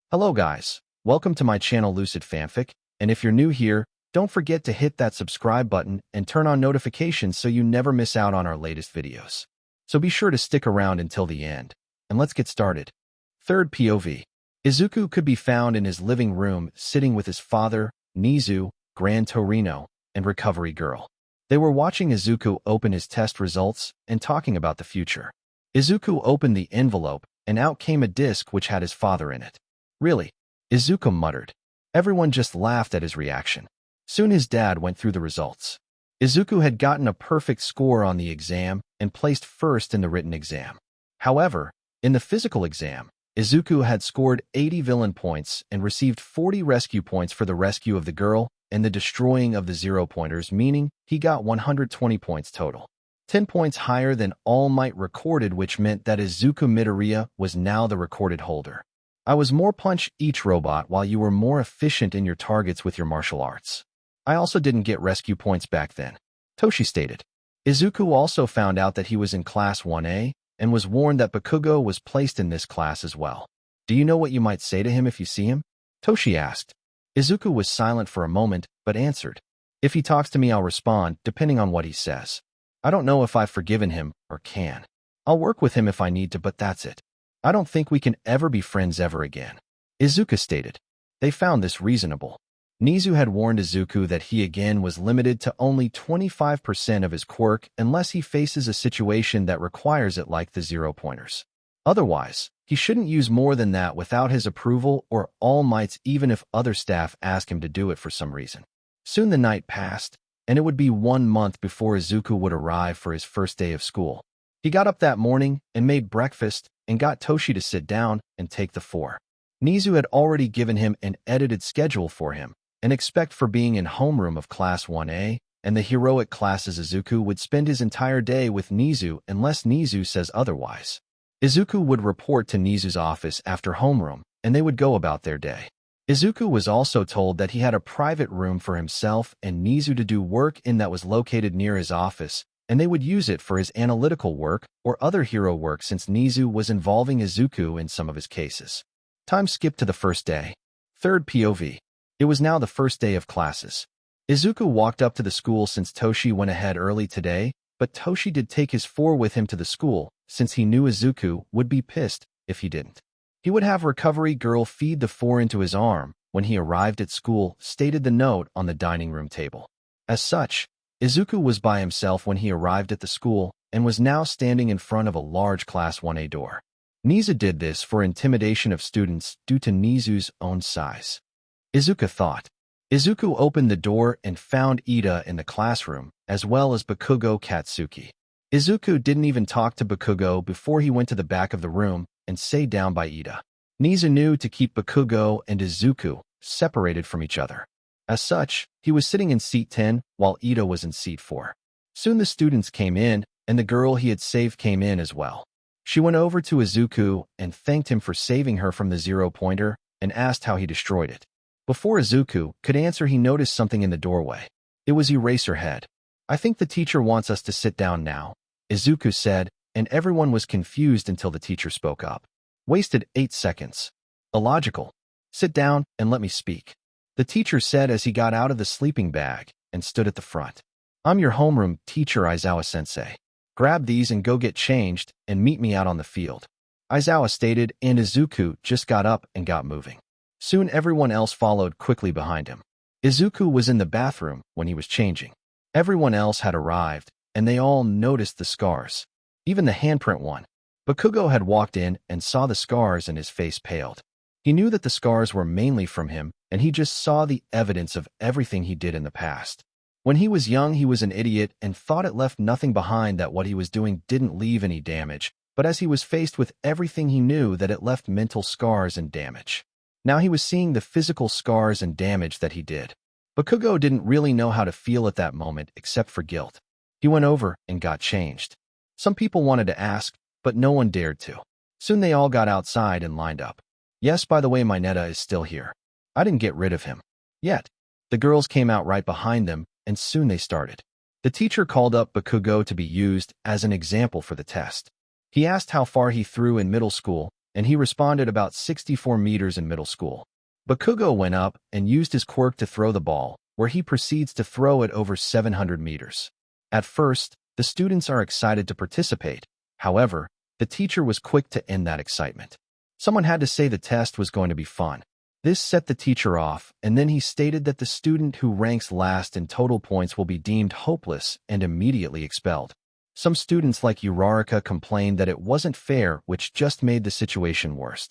Hello guys, welcome to my channel Lucid Fanfic, and if you're new here, don't forget to hit that subscribe button and turn on notifications so you never miss out on our latest videos. So be sure to stick around until the end, and let's get started. Third POV. Izuku could be found in his living room sitting with his father, Nizu, Gran Torino, and Recovery Girl. They were watching Izuku open his test results and talking about the future. Izuku opened the envelope, and out came a disc which had his father in it. Really? Izuku muttered. Everyone just laughed at his reaction. Soon his dad went through the results. Izuku had gotten a perfect score on the exam and placed first in the written exam. However, in the physical exam, Izuku had scored 80 villain points and received 40 rescue points for the rescue of the girl and the destroying of the zero-pointers, meaning he got 120 points total. 10 points higher than All Might recorded, which meant that Izuku Midoriya was now the recorded holder. I was more punch each robot while you were more efficient in your targets with your martial arts. I also didn't get rescue points back then, Toshi stated. Izuku also found out that he was in Class 1A and was warned that Bakugo was placed in this class as well. Do you know what you might say to him if you see him? Toshi asked. Izuku was silent for a moment, but answered. If he talks to me, I'll respond, depending on what he says. I don't know if I've forgiven him or can. I'll work with him if I need to, but that's it. I don't think we can ever be friends ever again, Izuku stated. They found this reasonable. Nizu had warned Izuku that he again was limited to only 25% of his quirk unless he faces a situation that requires it, like the zero-pointers. Otherwise, he shouldn't use more than that without his approval or All Might's, even if other staff ask him to do it for some reason. Soon the night passed, and it would be 1 month before Izuku would arrive for his first day of school. He got up that morning and made breakfast and got Toshi to sit down and take the 4. Nizu had already given him an edited schedule for him, and expect for being in homeroom of Class 1A, and the heroic classes. Izuku would spend his entire day with Nizu unless Nizu says otherwise. Izuku would report to Nizu's office after homeroom, and they would go about their day. Izuku was also told that he had a private room for himself and Nizu to do work in that was located near his office, and they would use it for his analytical work or other hero work since Nizu was involving Izuku in some of his cases. Time skipped to the first day. Third POV. It was now the first day of classes. Izuku walked up to the school since Toshi went ahead early today, but Toshi did take his 4 with him to the school since he knew Izuku would be pissed if he didn't. He would have Recovery Girl feed the 4 into his arm when he arrived at school, stated the note on the dining room table. As such, Izuku was by himself when he arrived at the school and was now standing in front of a large Class 1A door. Nizu did this for intimidation of students due to Nizu's own size. Izuku thought. Izuku opened the door and found Ida in the classroom, as well as Bakugo Katsuki. Izuku didn't even talk to Bakugo before he went to the back of the room and sat down by Ida. Nizu knew to keep Bakugo and Izuku separated from each other. As such, he was sitting in seat 10 while Ida was in seat 4. Soon the students came in, and the girl he had saved came in as well. She went over to Izuku and thanked him for saving her from the zero-pointer and asked how he destroyed it. Before Izuku could answer, he noticed something in the doorway. It was Eraserhead. I think the teacher wants us to sit down now, Izuku said, and everyone was confused until the teacher spoke up. Wasted 8 seconds. Illogical. Sit down and let me speak, the teacher said as he got out of the sleeping bag and stood at the front. I'm your homeroom teacher, Aizawa-sensei. Grab these and go get changed and meet me out on the field, Aizawa stated, and Izuku just got up and got moving. Soon everyone else followed quickly behind him. Izuku was in the bathroom when he was changing. Everyone else had arrived, and they all noticed the scars. Even the handprint one. Bakugo had walked in and saw the scars and his face paled. He knew that the scars were mainly from him, and he just saw the evidence of everything he did in the past. When he was young, he was an idiot and thought it left nothing behind, that what he was doing didn't leave any damage, but as he was faced with everything, he knew that it left mental scars and damage. Now he was seeing the physical scars and damage that he did. Bakugo didn't really know how to feel at that moment except for guilt. He went over and got changed. Some people wanted to ask, but no one dared to. Soon they all got outside and lined up. Yes, by the way, Mineta is still here. I didn't get rid of him yet. The girls came out right behind them, and soon they started. The teacher called up Bakugo to be used as an example for the test. He asked how far he threw in middle school, and he responded about 64 meters in middle school. Bakugo went up and used his quirk to throw the ball, where he proceeds to throw it over 700 meters. At first, the students are excited to participate. However, the teacher was quick to end that excitement. Someone had to say the test was going to be fun. This set the teacher off, and then he stated that the student who ranks last in total points will be deemed hopeless and immediately expelled. Some students like Uraraka complained that it wasn't fair, which just made the situation worse.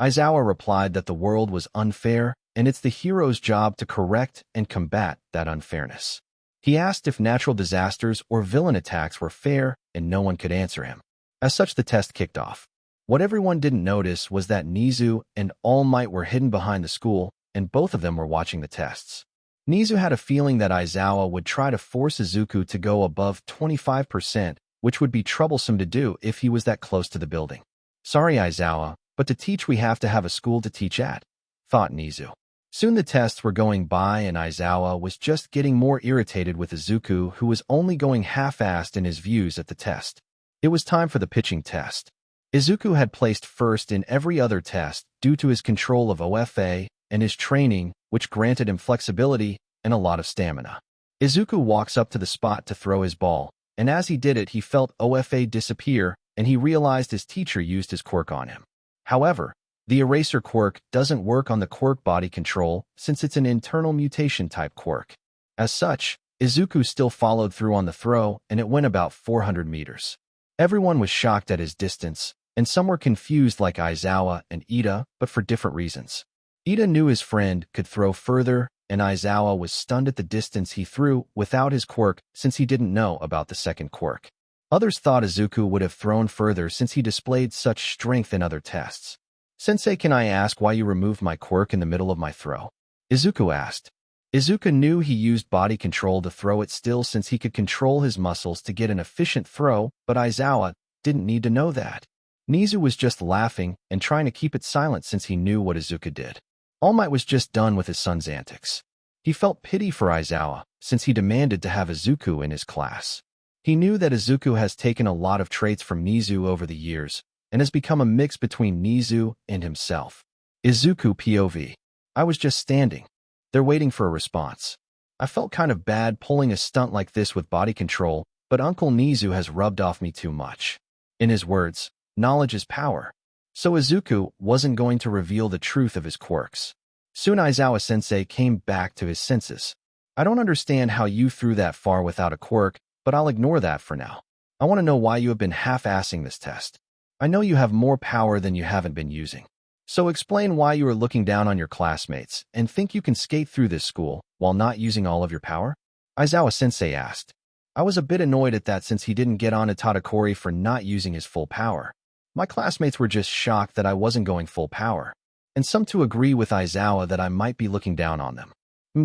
Aizawa replied that the world was unfair, and it's the hero's job to correct and combat that unfairness. He asked if natural disasters or villain attacks were fair, and no one could answer him. As such, the test kicked off. What everyone didn't notice was that Nizu and All Might were hidden behind the school, and both of them were watching the tests. Nizu had a feeling that Aizawa would try to force Izuku to go above 25%, which would be troublesome to do if he was that close to the building. Sorry, Aizawa, but to teach we have to have a school to teach at, thought Nizu. Soon the tests were going by and Aizawa was just getting more irritated with Izuku, who was only going half-assed in his views at the test. It was time for the pitching test. Izuku had placed first in every other test due to his control of OFA and his training, which granted him flexibility and a lot of stamina. Izuku walks up to the spot to throw his ball, and as he did it he felt OFA disappear and he realized his teacher used his quirk on him. However, the eraser quirk doesn't work on the quirk body control since it's an internal mutation type quirk. As such, Izuku still followed through on the throw and it went about 400 meters. Everyone was shocked at his distance, and some were confused like Aizawa and Ida, but for different reasons. Ida knew his friend could throw further, and Aizawa was stunned at the distance he threw without his quirk since he didn't know about the second quirk. Others thought Izuku would have thrown further since he displayed such strength in other tests. Sensei, can I ask why you removed my quirk in the middle of my throw? Izuku asked. Izuku knew he used body control to throw it still since he could control his muscles to get an efficient throw, but Aizawa didn't need to know that. Nizu was just laughing and trying to keep it silent since he knew what Izuku did. All Might was just done with his son's antics. He felt pity for Aizawa since he demanded to have Izuku in his class. He knew that Izuku has taken a lot of traits from Nizu over the years and has become a mix between Nizu and himself. Izuku POV. I was just standing. They're waiting for a response. I felt kind of bad pulling a stunt like this with body control, but Uncle Nizu has rubbed off me too much. In his words, knowledge is power. So Izuku wasn't going to reveal the truth of his quirks. Soon Aizawa-sensei came back to his senses. I don't understand how you threw that far without a quirk, but I'll ignore that for now. I want to know why you have been half-assing this test. I know you have more power than you haven't been using. So explain why you are looking down on your classmates and think you can skate through this school while not using all of your power? Aizawa-sensei asked. I was a bit annoyed at that since he didn't get on to Tadakori for not using his full power. My classmates were just shocked that I wasn't going full power, and some to agree with Aizawa that I might be looking down on them.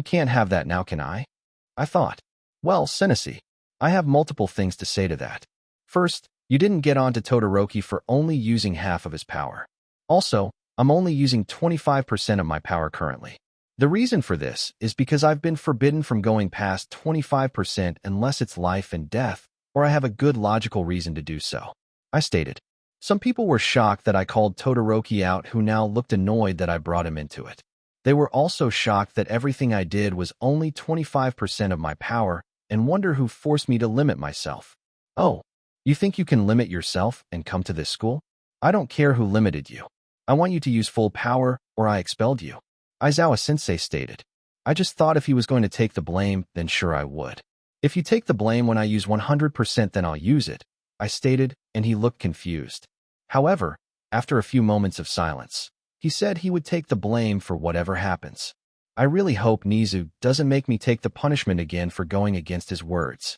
Can't have that now, can I? I thought. Well, Sensei, I have multiple things to say to that. First, you didn't get on to Todoroki for only using half of his power. Also, I'm only using 25% of my power currently. The reason for this is because I've been forbidden from going past 25% unless it's life and death, or I have a good logical reason to do so, I stated. Some people were shocked that I called Todoroki out, who now looked annoyed that I brought him into it. They were also shocked that everything I did was only 25% of my power and wonder who forced me to limit myself. Oh, you think you can limit yourself and come to this school? I don't care who limited you. I want you to use full power or I expelled you, Aizawa-sensei stated. I just thought if he was going to take the blame, then sure I would. If you take the blame when I use 100%, then I'll use it, I stated, and he looked confused. However, after a few moments of silence, he said he would take the blame for whatever happens. I really hope Nizu doesn't make me take the punishment again for going against his words.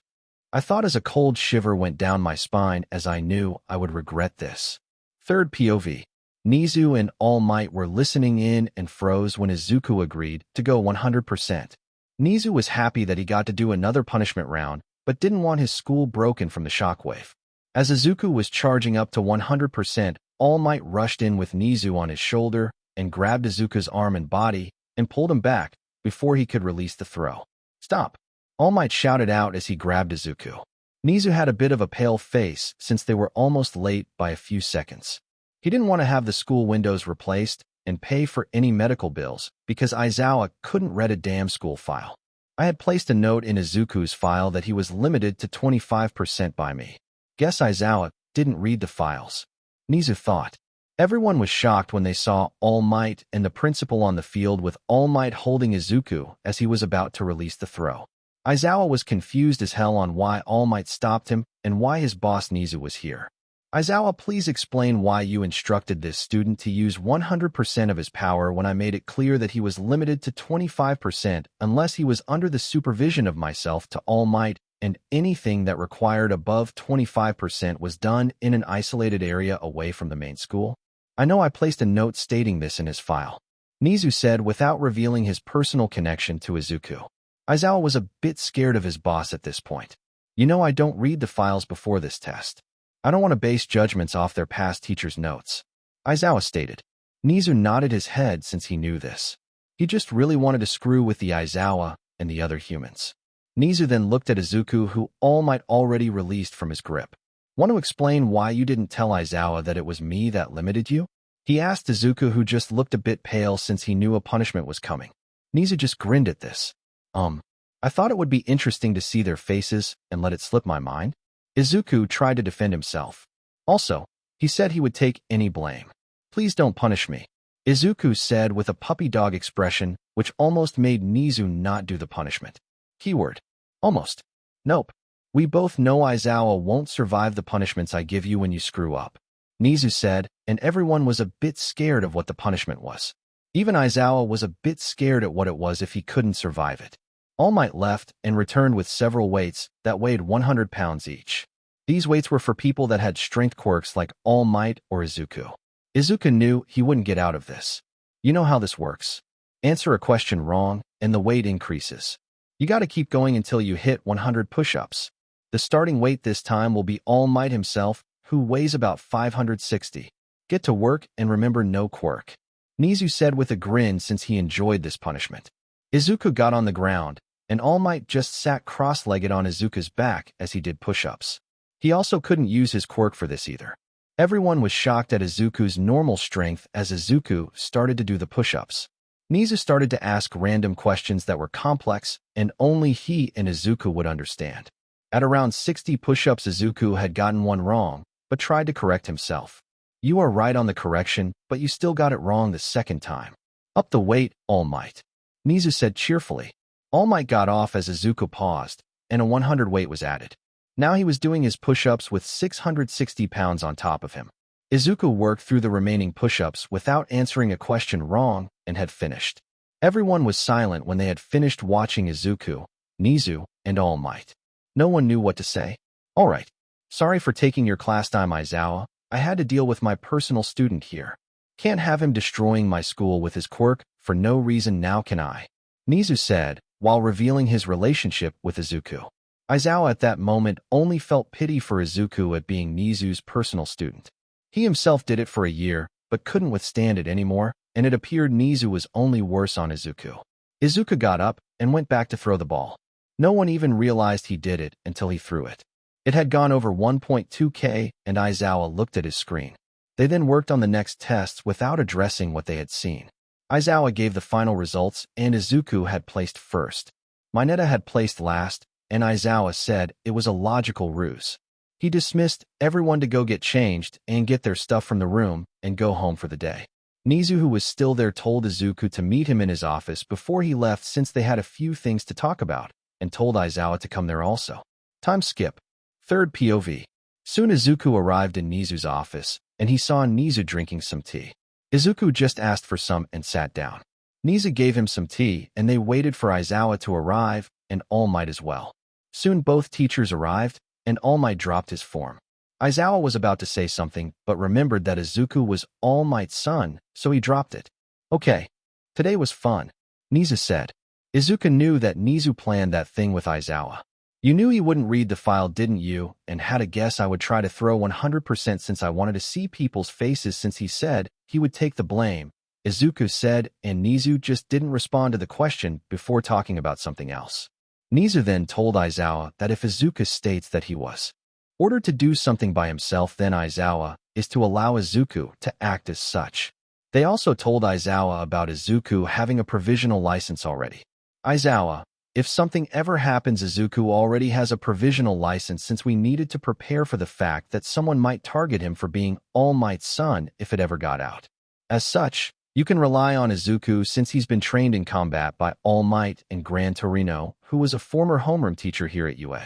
I thought as a cold shiver went down my spine as I knew I would regret this. Third POV. Nizu and All Might were listening in and froze when Izuku agreed to go 100%. Nizu was happy that he got to do another punishment round, but didn't want his school broken from the shockwave. As Izuku was charging up to 100%, All Might rushed in with Nizu on his shoulder and grabbed Izuku's arm and body and pulled him back before he could release the throw. Stop! All Might shouted out as he grabbed Izuku. Nizu had a bit of a pale face since they were almost late by a few seconds. He didn't want to have the school windows replaced and pay for any medical bills because Aizawa couldn't read a damn school file. I had placed a note in Izuku's file that he was limited to 25% by me. Guess Aizawa didn't read the files. Nizu thought. Everyone was shocked when they saw All Might and the principal on the field with All Might holding Izuku as he was about to release the throw. Aizawa was confused as hell on why All Might stopped him and why his boss Nizu was here. Aizawa, please explain why you instructed this student to use 100% of his power when I made it clear that he was limited to 25% unless he was under the supervision of myself to All Might, and anything that required above 25% was done in an isolated area away from the main school? I know I placed a note stating this in his file. Nizu said without revealing his personal connection to Izuku. Aizawa was a bit scared of his boss at this point. You know I don't read the files before this test. I don't want to base judgments off their past teacher's notes, Aizawa stated. Nizu nodded his head since he knew this. He just really wanted to screw with the Aizawa and the other humans. Nizu then looked at Izuku, who All Might already released from his grip. Want to explain why you didn't tell Aizawa that it was me that limited you? He asked Izuku, who just looked a bit pale since he knew a punishment was coming. Nizu just grinned at this. I thought it would be interesting to see their faces and let it slip my mind. Izuku tried to defend himself. Also, he said he would take any blame. Please don't punish me, Izuku said with a puppy dog expression, which almost made Nizu not do the punishment. Keyword. Almost. Nope. We both know Aizawa won't survive the punishments I give you when you screw up, Nizu said, and everyone was a bit scared of what the punishment was. Even Aizawa was a bit scared at what it was if he couldn't survive it. All Might left and returned with several weights that weighed 100 pounds each. These weights were for people that had strength quirks like All Might or Izuku. Izuku knew he wouldn't get out of this. You know how this works. Answer a question wrong, and the weight increases. You gotta keep going until you hit 100 push-ups. The starting weight this time will be All Might himself, who weighs about 560. Get to work and remember no quirk, Nizu said with a grin since he enjoyed this punishment. Izuku got on the ground, and All Might just sat cross-legged on Izuku's back as he did push-ups. He also couldn't use his quirk for this either. Everyone was shocked at Izuku's normal strength as Izuku started to do the push-ups. Nizu started to ask random questions that were complex, and only he and Izuku would understand. At around 60 push-ups, Izuku had gotten one wrong, but tried to correct himself. You are right on the correction, but you still got it wrong the second time. Up the weight, All Might, Nizu said cheerfully. All Might got off as Izuku paused, and a 100 weight was added. Now he was doing his push-ups with 660 pounds on top of him. Izuku worked through the remaining push-ups without answering a question wrong and had finished. Everyone was silent when they had finished watching Izuku, Nizu, and All Might. No one knew what to say. All right. Sorry for taking your class time, Aizawa. I had to deal with my personal student here. Can't have him destroying my school with his quirk for no reason now, can I? Nizu said, while revealing his relationship with Izuku. Aizawa at that moment only felt pity for Izuku at being Nizu's personal student. He himself did it for a year, but couldn't withstand it anymore, and it appeared Nizu was only worse on Izuku. Izuku got up and went back to throw the ball. No one even realized he did it until he threw it. It had gone over 1.2K, and Aizawa looked at his screen. They then worked on the next tests without addressing what they had seen. Aizawa gave the final results, and Izuku had placed first. Mineta had placed last, and Aizawa said it was a logical ruse. He dismissed everyone to go get changed and get their stuff from the room and go home for the day. Nizu, who was still there, told Izuku to meet him in his office before he left since they had a few things to talk about, and told Aizawa to come there also. Time skip. Third POV. Soon Izuku arrived in Nizu's office, and he saw Nizu drinking some tea. Izuku just asked for some and sat down. Nizu gave him some tea, and they waited for Aizawa to arrive, and All Might as well. Soon both teachers arrived, and All Might dropped his form. Aizawa was about to say something, but remembered that Izuku was All Might's son, so he dropped it. Okay. Today was fun, Nizu said. Izuku knew that Nizu planned that thing with Aizawa. You knew he wouldn't read the file, didn't you, and had a guess I would try to throw 100% since I wanted to see people's faces since he said he would take the blame, Izuku said, and Nizu just didn't respond to the question before talking about something else. Nizu then told Aizawa that if Izuku states that he was Ordered to do something by himself, then Aizawa is to allow Izuku to act as such. They also told Aizawa about Izuku having a provisional license already. Aizawa, if something ever happens, Izuku already has a provisional license since we needed to prepare for the fact that someone might target him for being All Might's son if it ever got out. As such, you can rely on Izuku since he's been trained in combat by All Might and Gran Torino, who was a former homeroom teacher here at UA.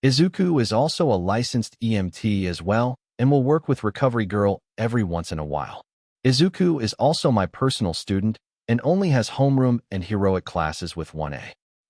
Izuku is also a licensed EMT as well and will work with Recovery Girl every once in a while. Izuku is also my personal student and only has homeroom and heroic classes with 1A.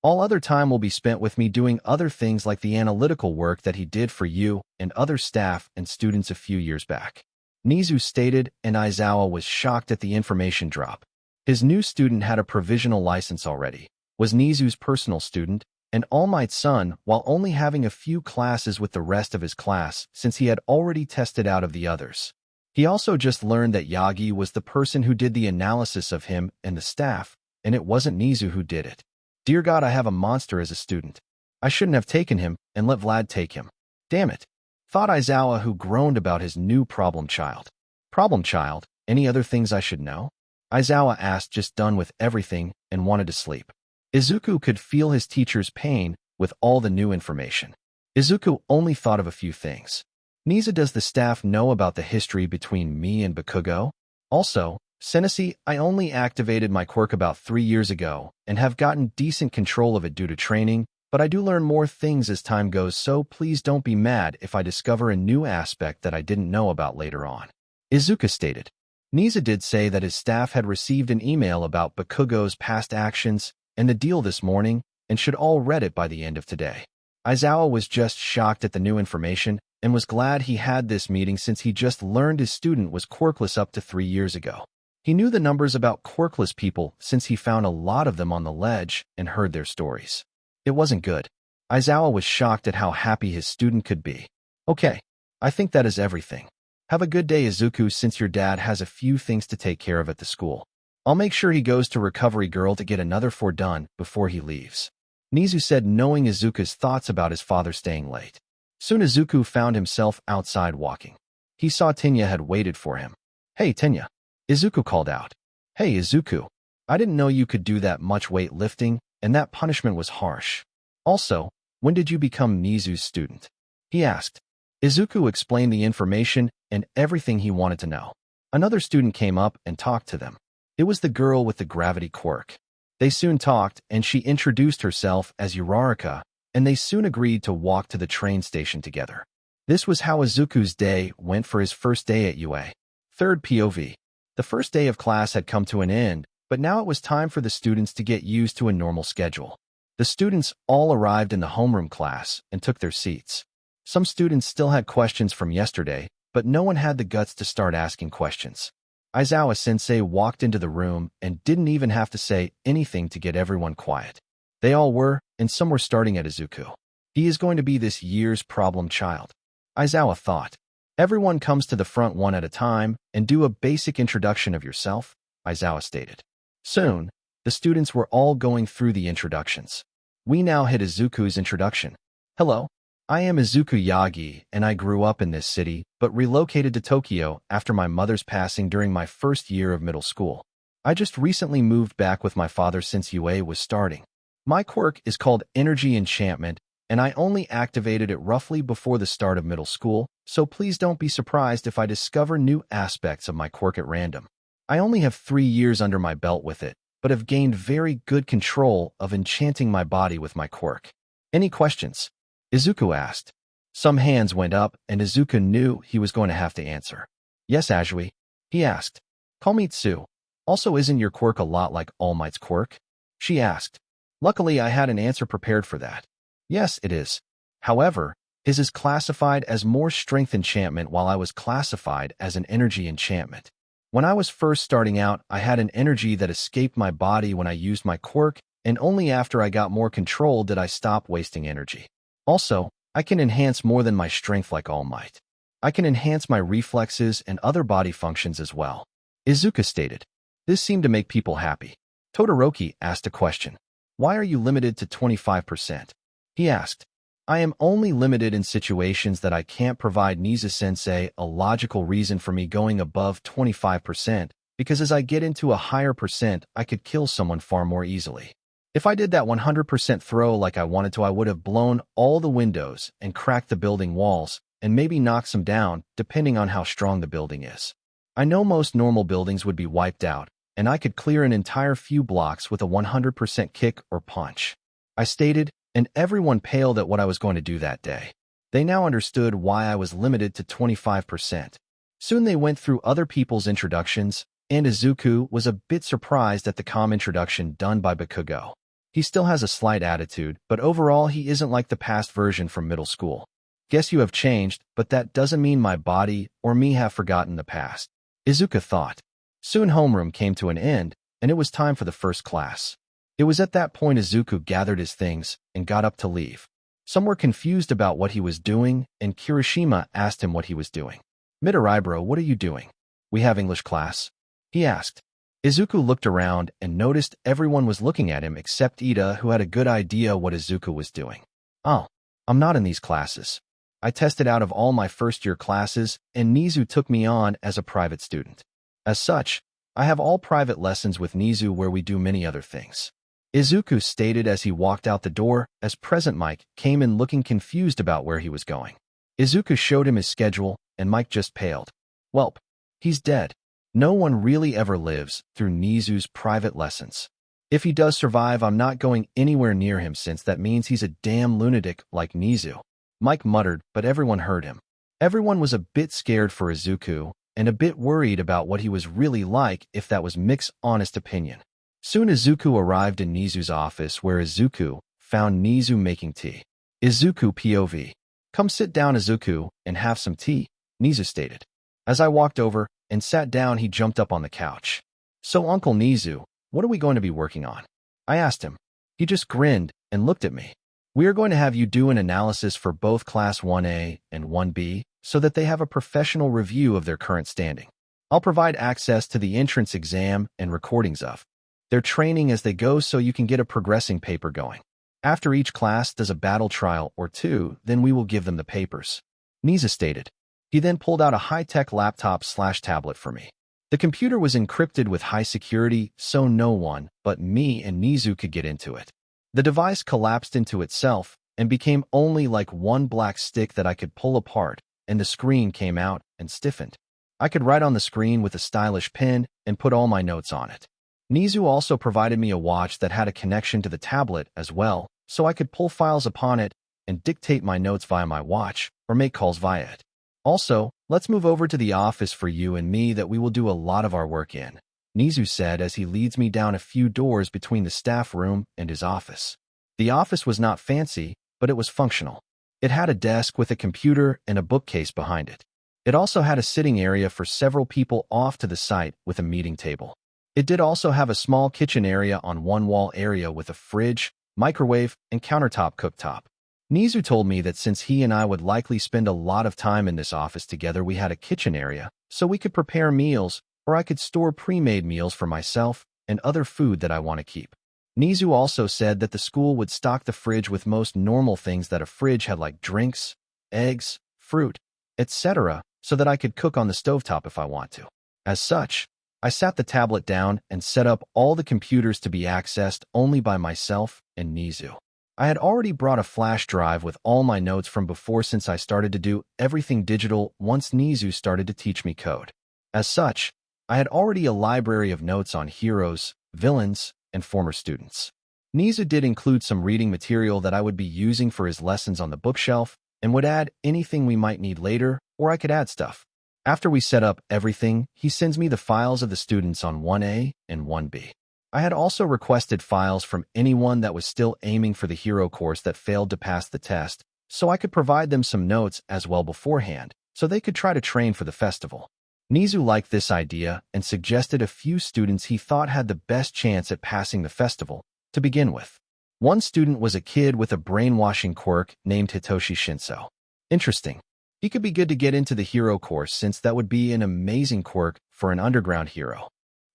All other time will be spent with me doing other things like the analytical work that he did for you and other staff and students a few years back. Nizu stated, and Aizawa was shocked at the information drop. His new student had a provisional license already, was Nizu's personal student, and All Might's son, while only having a few classes with the rest of his class since he had already tested out of the others. He also just learned that Yagi was the person who did the analysis of him and the staff, and it wasn't Nizu who did it. Dear God, I have a monster as a student. I shouldn't have taken him and let Vlad take him. Damn it, thought Aizawa, who groaned about his new problem child. Problem child? Any other things I should know? Aizawa asked, just done with everything and wanted to sleep. Izuku could feel his teacher's pain with all the new information. Izuku only thought of a few things. Nizu, does the staff know about the history between me and Bakugo? Also, Senesi, I only activated my quirk about 3 years ago and have gotten decent control of it due to training, but I do learn more things as time goes, so please don't be mad if I discover a new aspect that I didn't know about later on. Izuku stated. Nizu did say that his staff had received an email about Bakugo's past actions and the deal this morning and should all read it by the end of today. Aizawa was just shocked at the new information and was glad he had this meeting since he just learned his student was quirkless up to 3 years ago. He knew the numbers about quirkless people since he found a lot of them on the ledge and heard their stories. It wasn't good. Aizawa was shocked at how happy his student could be. Okay, I think that is everything. Have a good day, Izuku, since your dad has a few things to take care of at the school. I'll make sure he goes to Recovery Girl to get another 4 done before he leaves. Nizu said, knowing Izuku's thoughts about his father staying late. Soon Izuku found himself outside walking. He saw Tenya had waited for him. Hey, Tenya. Izuku called out. Hey, Izuku. I didn't know you could do that much weight lifting, and that punishment was harsh. Also, when did you become Nizu's student? He asked. Izuku explained the information and everything he wanted to know. Another student came up and talked to them. It was the girl with the gravity quirk. They soon talked, and she introduced herself as Uraraka, and they soon agreed to walk to the train station together. This was how Izuku's day went for his first day at UA. Third POV. The first day of class had come to an end, but now it was time for the students to get used to a normal schedule. The students all arrived in the homeroom class and took their seats. Some students still had questions from yesterday, but no one had the guts to start asking questions. Aizawa-sensei walked into the room and didn't even have to say anything to get everyone quiet. They all were, and some were starting at Izuku. He is going to be this year's problem child. Aizawa thought. Everyone comes to the front one at a time and do a basic introduction of yourself, Aizawa stated. Soon, the students were all going through the introductions. We now hit Izuku's introduction. Hello, I am Izuku Yagi, and I grew up in this city, but relocated to Tokyo after my mother's passing during my first year of middle school. I just recently moved back with my father since UA was starting. My quirk is called Energy Enchantment, and I only activated it roughly before the start of middle school, so please don't be surprised if I discover new aspects of my quirk at random. I only have 3 years under my belt with it, but have gained very good control of enchanting my body with my quirk. Any questions? Izuku asked. Some hands went up, and Izuku knew he was going to have to answer. Yes, Ajui? He asked. Call me Tsu. Also, isn't your quirk a lot like All Might's quirk? She asked. Luckily, I had an answer prepared for that. Yes, it is. However, his is classified as more strength enchantment while I was classified as an energy enchantment. When I was first starting out, I had an energy that escaped my body when I used my quirk, and only after I got more control did I stop wasting energy. Also, I can enhance more than my strength like All Might. I can enhance my reflexes and other body functions as well. Izuku stated. This seemed to make people happy. Todoroki asked a question. Why are you limited to 25%? He asked. I am only limited in situations that I can't provide Nizu-sensei a logical reason for me going above 25%, because as I get into a higher percent, I could kill someone far more easily. If I did that 100% throw like I wanted to, I would have blown all the windows and cracked the building walls, and maybe knock some down, depending on how strong the building is. I know most normal buildings would be wiped out, and I could clear an entire few blocks with a 100% kick or punch. I stated, and everyone paled at what I was going to do that day. They now understood why I was limited to 25%. Soon they went through other people's introductions, and Izuku was a bit surprised at the calm introduction done by Bakugo. He still has a slight attitude, but overall he isn't like the past version from middle school. Guess you have changed, but that doesn't mean my body or me have forgotten the past. Izuku thought. Soon homeroom came to an end, and it was time for the first class. It was at that point Izuku gathered his things and got up to leave. Some were confused about what he was doing, and Kirishima asked him what he was doing. Midoribro, what are you doing? We have English class? He asked. Izuku looked around and noticed everyone was looking at him except Ida, who had a good idea what Izuku was doing. Oh, I'm not in these classes. I tested out of all my first-year classes, and Nizu took me on as a private student. As such, I have all private lessons with Nizu where we do many other things. Izuku stated as he walked out the door, as Present Mike came in looking confused about where he was going. Izuku showed him his schedule, and Mike just paled. Welp, he's dead. No one really ever lives through Nizu's private lessons. If he does survive, I'm not going anywhere near him since that means he's a damn lunatic like Nizu. Mike muttered, but everyone heard him. Everyone was a bit scared for Izuku, and a bit worried about what he was really like if that was Mick's honest opinion. Soon Izuku arrived in Nizu's office where Izuku found Nizu making tea. Izuku POV. Come sit down, Izuku, and have some tea, Nizu stated. As I walked over and sat down, he jumped up on the couch. So Uncle Nizu, what are we going to be working on? I asked him. He just grinned and looked at me. We are going to have you do an analysis for both Class 1A and 1B so that they have a professional review of their current standing. I'll provide access to the entrance exam and recordings of their training as they go so you can get a progressing paper going. After each class does a battle trial or two, then we will give them the papers. Nizu stated. He then pulled out a high-tech laptop/tablet for me. The computer was encrypted with high security, so no one but me and Nizu could get into it. The device collapsed into itself and became only like one black stick that I could pull apart, and the screen came out and stiffened. I could write on the screen with a stylish pen and put all my notes on it. Nizu also provided me a watch that had a connection to the tablet as well, so I could pull files upon it and dictate my notes via my watch or make calls via it. Also, let's move over to the office for you and me that we will do a lot of our work in, Nizu said as he leads me down a few doors between the staff room and his office. The office was not fancy, but it was functional. It had a desk with a computer and a bookcase behind it. It also had a sitting area for several people off to the side with a meeting table. It did also have a small kitchen area on one wall area with a fridge, microwave, and countertop cooktop. Nizu told me that since he and I would likely spend a lot of time in this office together, we had a kitchen area, so we could prepare meals, or I could store pre-made meals for myself and other food that I want to keep. Nizu also said that the school would stock the fridge with most normal things that a fridge had like drinks, eggs, fruit, etc., so that I could cook on the stovetop if I want to. As such, I sat the tablet down and set up all the computers to be accessed only by myself and Nizu. I had already brought a flash drive with all my notes from before since I started to do everything digital once Nizu started to teach me code. As such, I had already a library of notes on heroes, villains, and former students. Nizu did include some reading material that I would be using for his lessons on the bookshelf and would add anything we might need later, or I could add stuff. After we set up everything, he sends me the files of the students on 1A and 1B. I had also requested files from anyone that was still aiming for the hero course that failed to pass the test, so I could provide them some notes as well beforehand, so they could try to train for the festival. Nizu liked this idea and suggested a few students he thought had the best chance at passing the festival, to begin with. One student was a kid with a brainwashing quirk named Hitoshi Shinso. Interesting. He could be good to get into the hero course since that would be an amazing quirk for an underground hero.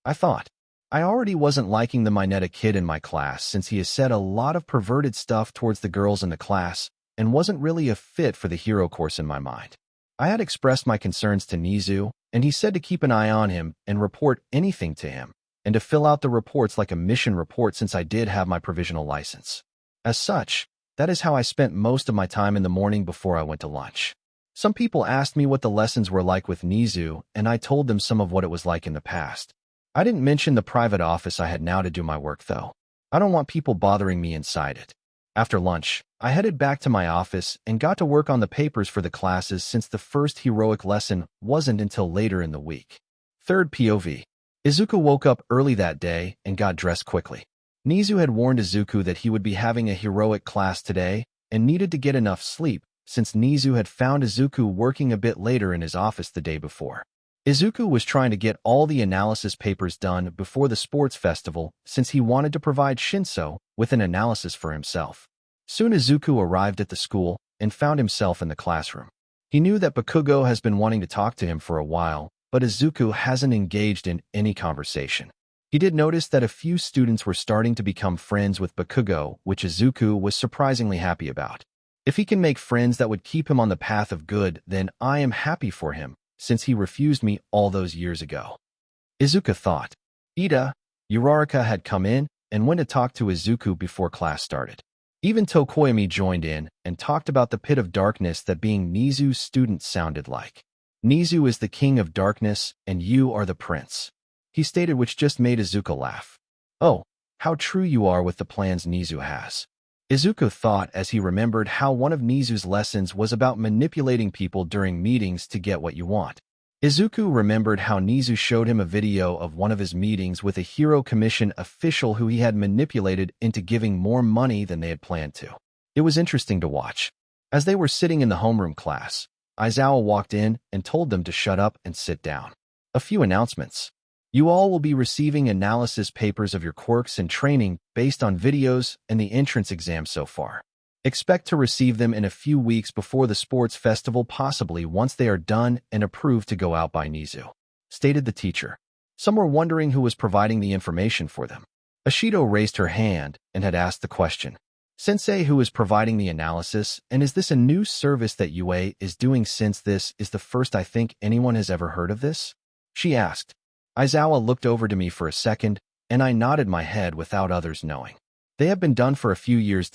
I thought. I already wasn't liking the Mineta kid in my class since he has said a lot of perverted stuff towards the girls in the class, and wasn't really a fit for the hero course in my mind. I had expressed my concerns to Nizu, and he said to keep an eye on him and report anything to him, and to fill out the reports like a mission report since I did have my provisional license. As such, that is how I spent most of my time in the morning before I went to lunch. Some people asked me what the lessons were like with Nizu, and I told them some of what it was like in the past. I didn't mention the private office I had now to do my work, though. I don't want people bothering me inside it. After lunch, I headed back to my office and got to work on the papers for the classes since the first heroic lesson wasn't until later in the week. Third POV. Izuku woke up early that day and got dressed quickly. Nizu had warned Izuku that he would be having a heroic class today and needed to get enough sleep since Nizu had found Izuku working a bit later in his office the day before. Izuku was trying to get all the analysis papers done before the sports festival since he wanted to provide Shinso with an analysis for himself. Soon Izuku arrived at the school and found himself in the classroom. He knew that Bakugo has been wanting to talk to him for a while, but Izuku hasn't engaged in any conversation. He did notice that a few students were starting to become friends with Bakugo, which Izuku was surprisingly happy about. If he can make friends that would keep him on the path of good, then I am happy for him, since he refused me all those years ago. Izuku thought. Ida, Uraraka had come in and went to talk to Izuku before class started. Even Tokoyami joined in and talked about the pit of darkness that being Nizu's student sounded like. Nizu is the king of darkness, and you are the prince, he stated, which just made Izuku laugh. Oh, how true you are with the plans Nizu has. Izuku thought as he remembered how one of Nizu's lessons was about manipulating people during meetings to get what you want. Izuku remembered how Nizu showed him a video of one of his meetings with a Hero Commission official who he had manipulated into giving more money than they had planned to. It was interesting to watch. As they were sitting in the homeroom class, Aizawa walked in and told them to shut up and sit down. A few announcements. You all will be receiving analysis papers of your quirks and training based on videos and the entrance exam so far. Expect to receive them in a few weeks before the sports festival, possibly once they are done and approved to go out by Nizu, stated the teacher. Some were wondering who was providing the information for them. Ashido raised her hand and had asked the question. Sensei, who is providing the analysis, and is this a new service that UA is doing since this is the first I think anyone has ever heard of this? She asked. Aizawa looked over to me for a second, and I nodded my head without others knowing. They have been done for a few years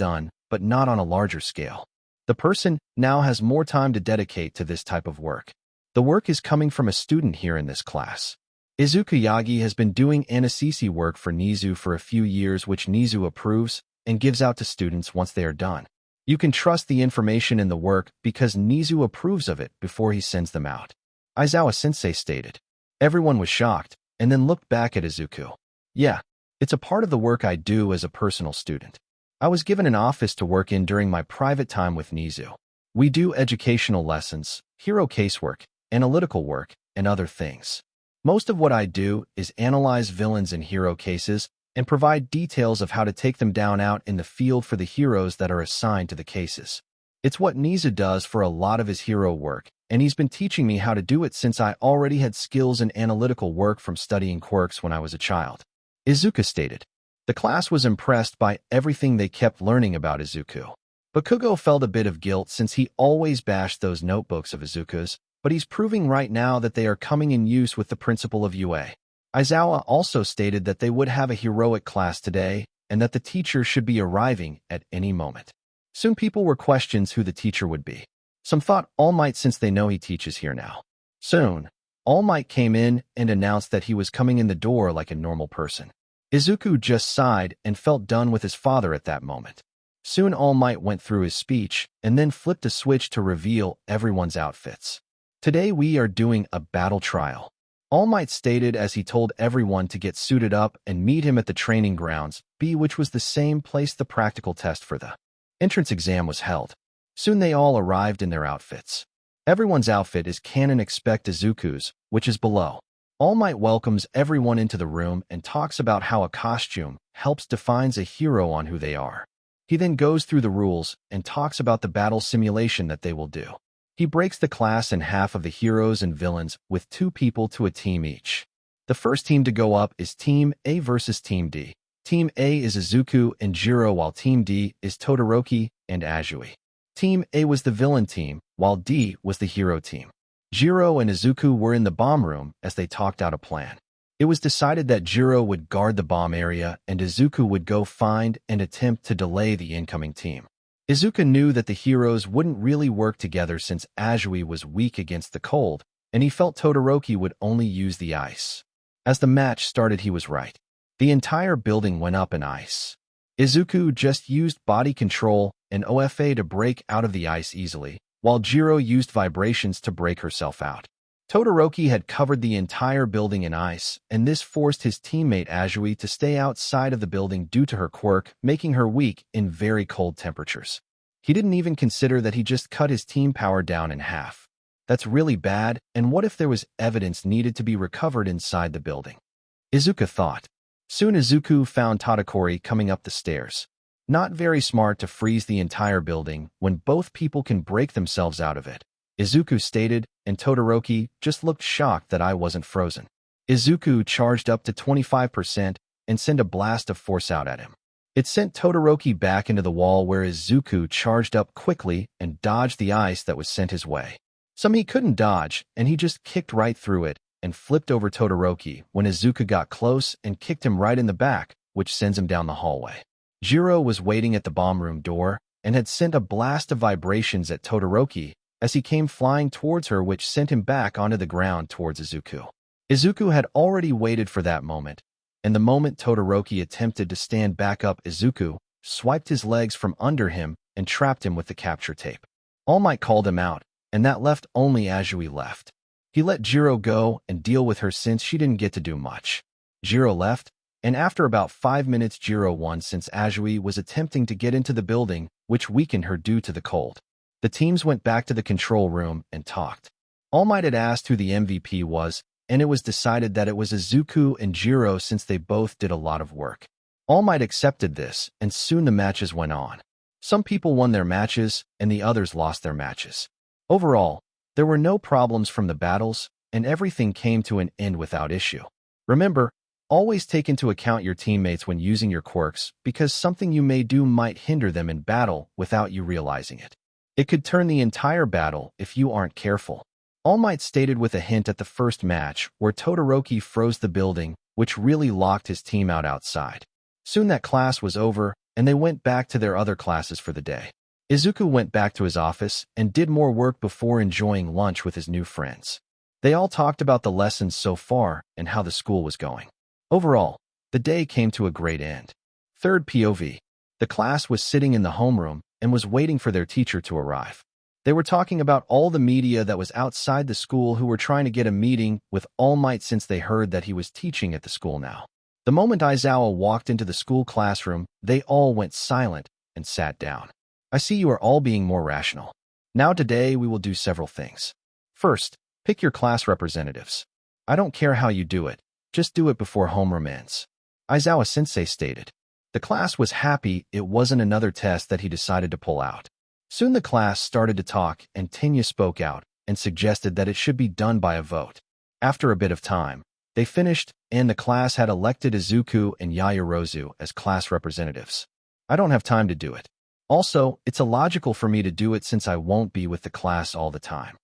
but not on a larger scale. The person now has more time to dedicate to this type of work. The work is coming from a student here in this class. Izuku Yagi has been doing analysis work for Nizu for a few years, which Nizu approves and gives out to students once they are done. You can trust the information in the work because Nizu approves of it before he sends them out, Aizawa-sensei stated. Everyone was shocked and then looked back at Izuku. Yeah, it's a part of the work I do as a personal student. I was given an office to work in during my private time with Nizu. We do educational lessons, hero casework, analytical work, and other things. Most of what I do is analyze villains in hero cases and provide details of how to take them down out in the field for the heroes that are assigned to the cases. It's what Nizu does for a lot of his hero work, and he's been teaching me how to do it since I already had skills in analytical work from studying quirks when I was a child, Izuku stated. The class was impressed by everything they kept learning about Izuku. Bakugo felt a bit of guilt since he always bashed those notebooks of Izuku's, but he's proving right now that they are coming in use with the principle of UA. Aizawa also stated that they would have a heroic class today and that the teacher should be arriving at any moment. Soon people were questions who the teacher would be. Some thought All Might since they know he teaches here now. Soon, All Might came in and announced that he was coming in the door like a normal person. Izuku just sighed and felt done with his father at that moment. Soon All Might went through his speech and then flipped a switch to reveal everyone's outfits. Today we are doing a battle trial, All Might stated as he told everyone to get suited up and meet him at the training grounds, B, which was the same place the practical test for the entrance exam was held. Soon they all arrived in their outfits. Everyone's outfit is canon except Izuku's, which is below. All Might welcomes everyone into the room and talks about how a costume helps defines a hero on who they are. He then goes through the rules and talks about the battle simulation that they will do. He breaks the class in half of the heroes and villains with 2 people to a team each. The first team to go up is Team A versus Team D. Team A is Izuku and Jiro while Team D is Todoroki and Azui. Team A was the villain team, while D was the hero team. Jiro and Izuku were in the bomb room as they talked out a plan. It was decided that Jiro would guard the bomb area and Izuku would go find and attempt to delay the incoming team. Izuku knew that the heroes wouldn't really work together since Azui was weak against the cold, and he felt Todoroki would only use the ice. As the match started, he was right. The entire building went up in ice. Izuku just used body control and OFA to break out of the ice easily, while Jiro used vibrations to break herself out. Todoroki had covered the entire building in ice, and this forced his teammate Azui to stay outside of the building due to her quirk, making her weak in very cold temperatures. He didn't even consider that he just cut his team power down in half. That's really bad, and what if there was evidence needed to be recovered inside the building? Izuku thought. Soon Izuku found Tadakori coming up the stairs. Not very smart to freeze the entire building when both people can break themselves out of it, Izuku stated, and Todoroki just looked shocked that I wasn't frozen. Izuku charged up to 25% and sent a blast of force out at him. It sent Todoroki back into the wall where Izuku charged up quickly and dodged the ice that was sent his way. Some he couldn't dodge, and he just kicked right through it and flipped over Todoroki when Izuku got close and kicked him right in the back, which sends him down the hallway. Jiro was waiting at the bomb room door and had sent a blast of vibrations at Todoroki as he came flying towards her, which sent him back onto the ground towards Izuku. Izuku had already waited for that moment, and the moment Todoroki attempted to stand back up, Izuku swiped his legs from under him and trapped him with the capture tape. All Might called him out, and that left only Azui left. He let Jiro go and deal with her since she didn't get to do much. Jiro left, and after about 5 minutes Jiro won since Azui was attempting to get into the building, which weakened her due to the cold. The teams went back to the control room and talked. All Might had asked who the MVP was, and it was decided that it was Izuku and Jiro since they both did a lot of work. All Might accepted this, and soon the matches went on. Some people won their matches, and the others lost their matches. Overall, there were no problems from the battles, and everything came to an end without issue. Remember, always take into account your teammates when using your quirks, because something you may do might hinder them in battle without you realizing it. It could turn the entire battle if you aren't careful. All Might stated with a hint at the first match where Todoroki froze the building, which really locked his team out outside. Soon that class was over, and they went back to their other classes for the day. Izuku went back to his office and did more work before enjoying lunch with his new friends. They all talked about the lessons so far and how the school was going. Overall, the day came to a great end. Third POV. The class was sitting in the homeroom and was waiting for their teacher to arrive. They were talking about all the media that was outside the school who were trying to get a meeting with All Might since they heard that he was teaching at the school now. The moment Aizawa walked into the school classroom, they all went silent and sat down. I see you are all being more rational. Now today we will do several things. First, pick your class representatives. I don't care how you do it, just do it before homeroom ends. Aizawa-sensei stated. The class was happy it wasn't another test that he decided to pull out. Soon the class started to talk and Tenya spoke out and suggested that it should be done by a vote. After a bit of time, they finished and the class had elected Izuku and Yaoyorozu as class representatives. I don't have time to do it. Also, it's illogical for me to do it since I won't be with the class all the time.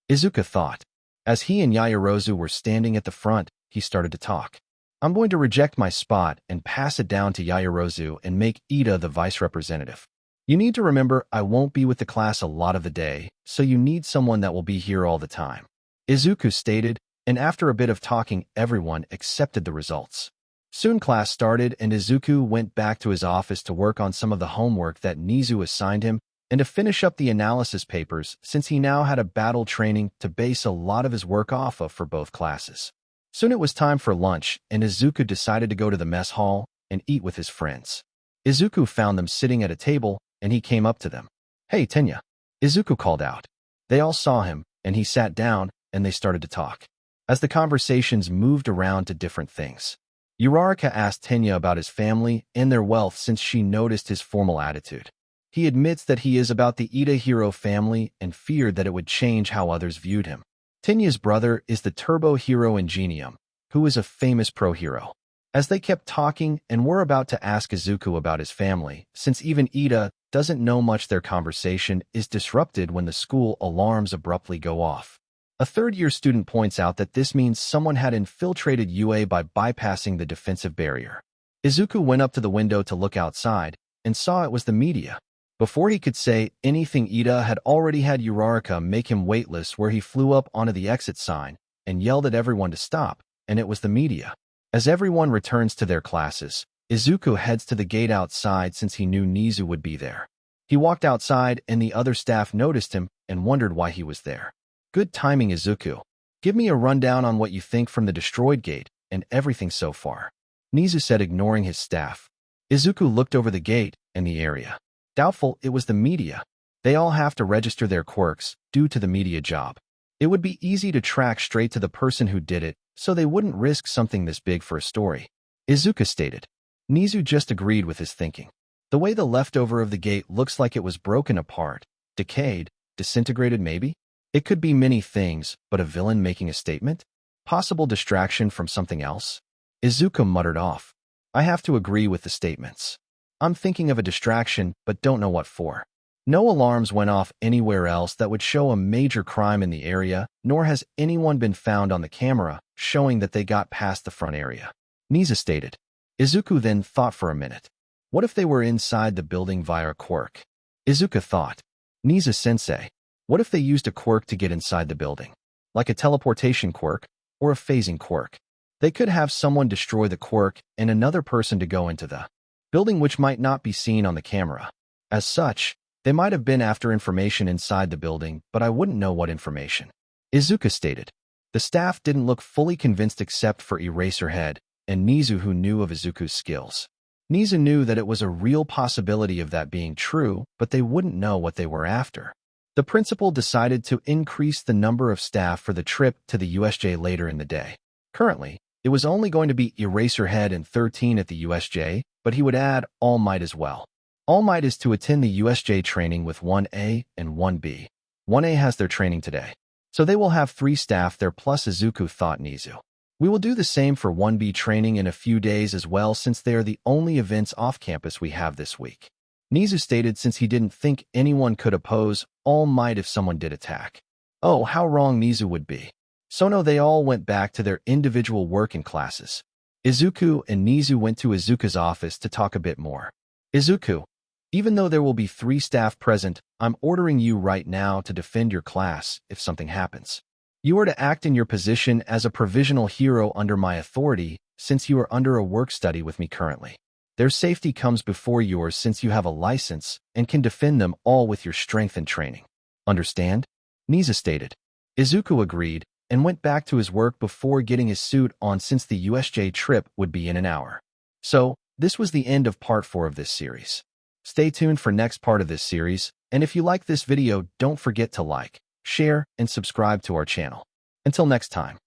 Izuku thought. As he and Yaoyorozu were standing at the front, he started to talk. I'm going to reject my spot and pass it down to Yaoyorozu and make Ida the vice representative. You need to remember I won't be with the class a lot of the day, so you need someone that will be here all the time. Izuku stated, and after a bit of talking everyone accepted the results. Soon class started and Izuku went back to his office to work on some of the homework that Nizu assigned him and to finish up the analysis papers since he now had a battle training to base a lot of his work off of for both classes. Soon it was time for lunch and Izuku decided to go to the mess hall and eat with his friends. Izuku found them sitting at a table and he came up to them. Hey, Tenya. Izuku called out. They all saw him and he sat down and they started to talk. As the conversations moved around to different things. Uraraka asked Tenya about his family and their wealth since she noticed his formal attitude. He admits that he is about the Ida hero family and feared that it would change how others viewed him. Tenya's brother is the turbo hero Ingenium, who is a famous pro hero. As they kept talking and were about to ask Izuku about his family, since even Ida doesn't know much, their conversation is disrupted when the school alarms abruptly go off. A third-year student points out that this means someone had infiltrated UA by bypassing the defensive barrier. Izuku went up to the window to look outside and saw it was the media. Before he could say anything, Ida had already had Uraraka make him weightless, where he flew up onto the exit sign and yelled at everyone to stop, and it was the media. As everyone returns to their classes, Izuku heads to the gate outside since he knew Nizu would be there. He walked outside and the other staff noticed him and wondered why he was there. Good timing, Izuku. Give me a rundown on what you think from the destroyed gate and everything so far, Nizu said, ignoring his staff. Izuku looked over the gate and the area. Doubtful, it was the media. They all have to register their quirks due to the media job. It would be easy to track straight to the person who did it, so they wouldn't risk something this big for a story, Izuku stated. Nizu just agreed with his thinking. The way the leftover of the gate looks like it was broken apart, decayed, disintegrated maybe? It could be many things, but a villain making a statement? Possible distraction from something else? Izuku muttered off. I have to agree with the statements. I'm thinking of a distraction, but don't know what for. No alarms went off anywhere else that would show a major crime in the area, nor has anyone been found on the camera showing that they got past the front area, Nizu stated. Izuku then thought for a minute. What if they were inside the building via a quirk? Izuku thought. Nizu-sensei, what if they used a quirk to get inside the building? Like a teleportation quirk or a phasing quirk? They could have someone destroy the quirk and another person to go into the building, which might not be seen on the camera. As such, they might have been after information inside the building, but I wouldn't know what information, Izuku stated. The staff didn't look fully convinced except for Eraserhead and Nizu, who knew of Izuku's skills. Nizu knew that it was a real possibility of that being true, but they wouldn't know what they were after. The principal decided to increase the number of staff for the trip to the USJ later in the day. Currently, it was only going to be Eraserhead and 13 at the USJ, but he would add All Might as well. All Might is to attend the USJ training with 1A and 1B. 1A has their training today, so they will have 3 staff there plus Izuku, thought Nizu. We will do the same for 1B training in a few days as well, since they are the only events off campus we have this week, Nizu stated, since he didn't think anyone could oppose All Might if someone did attack. Oh, how wrong Nizu would be. So no, they all went back to their individual work and classes. Izuku and Nizu went to Izuku's office to talk a bit more. Izuku, even though there will be 3 staff present, I'm ordering you right now to defend your class if something happens. You are to act in your position as a provisional hero under my authority, since you are under a work study with me currently. Their safety comes before yours, since you have a license and can defend them all with your strength and training. Understand? Nizu stated. Izuku agreed and went back to his work before getting his suit on, since the USJ trip would be in an hour. So, this was the end of part 4 of this series. Stay tuned for next part of this series, and if you like this video, don't forget to like, share, and subscribe to our channel. Until next time.